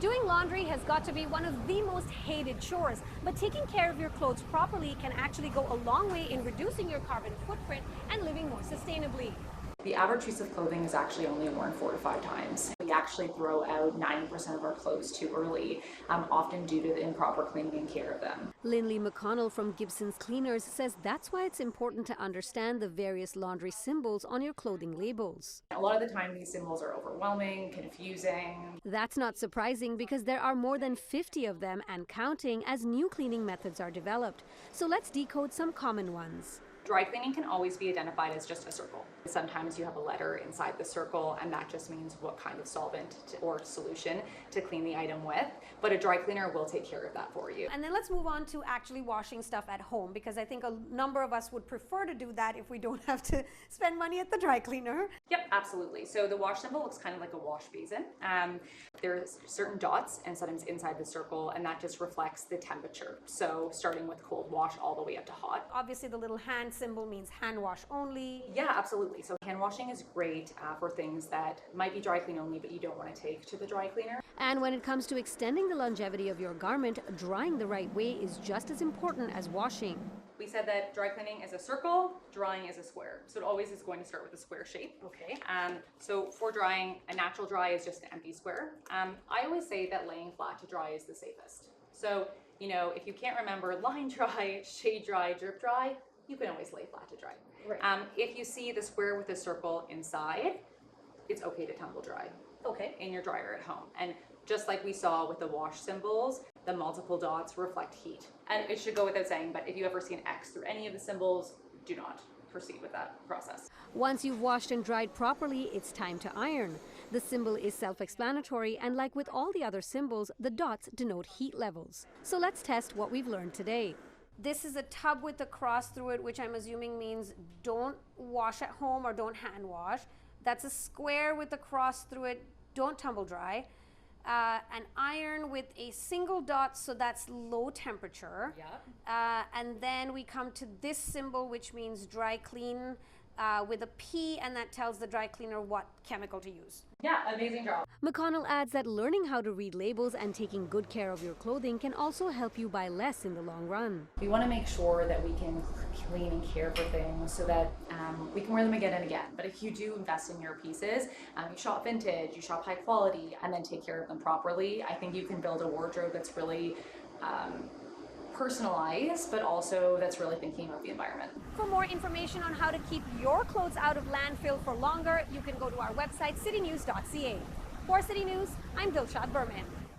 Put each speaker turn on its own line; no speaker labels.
Doing laundry has got to be one of the most hated chores, but taking care of your clothes properly can actually go a long way in reducing your carbon footprint and living more sustainably.
The average piece of clothing is actually only worn 4 to 5 times. We actually throw out 90% of our clothes too early, often due to the improper cleaning and care of them.
Lindley McConnell from Gibson's Cleaners says that's why it's important to understand the various laundry symbols on your clothing labels.
A lot of the time these symbols are overwhelming, confusing.
That's not surprising because there are more than 50 of them and counting as new cleaning methods are developed. So let's decode some common ones.
Dry cleaning can always be identified as just a circle. Sometimes you have a letter inside the circle, and that just means what kind of solvent or solution to clean the item with. But a dry cleaner will take care of that for you.
And then let's move on to actually washing stuff at home, because I think a number of us would prefer to do that if we don't have to spend money at the dry cleaner.
Yep, absolutely. So the wash symbol looks kind of like a wash basin. There's certain dots and sometimes inside the circle, and that just reflects the temperature. So starting with cold wash all the way up to hot.
Obviously the little hand symbol means hand wash only.
Yeah, absolutely. So hand washing is great for things that might be dry clean only, but you don't want to take to the dry cleaner.
And when it comes to extending the longevity of your garment, drying the right way is just as important as washing.
We said that dry cleaning is a circle, drying is a square. So it always is going to start with a square shape. Okay. So for drying, a natural dry is just an empty square. I always say that laying flat to dry is the safest. So, you know, if you can't remember line dry, shade dry, drip dry, you can always lay flat to dry.
Right.
If you see the square with a circle inside, it's okay to tumble dry.
Okay.
In your dryer at home. And just like we saw with the wash symbols, the multiple dots reflect heat. And it should go without saying, but if you ever see an X through any of the symbols, do not proceed with that process.
Once you've washed and dried properly, it's time to iron. The symbol is self-explanatory, and like with all the other symbols, the dots denote heat levels. So let's test what we've learned today. This is a tub with a cross through it, which I'm assuming means don't wash at home or don't hand wash. That's a square with a cross through it, don't tumble dry. An iron with a single dot, so that's low temperature.
Yeah.
And then we come to this symbol, which means dry clean, with a P, and that tells the dry cleaner what chemical to use.
Yeah, amazing job.
McConnell adds that learning how to read labels and taking good care of your clothing can also help you buy less in the long run.
We want to make sure that we can clean and care for things so that we can wear them again and again. But if you do invest in your pieces, you shop vintage, you shop high quality, and then take care of them properly, I think you can build a wardrobe that's really personalized, but also that's really thinking about the environment.
For more information on how to keep your clothes out of landfill for longer, you can go to our website, citynews.ca. For City News, I'm Dilshad Burman.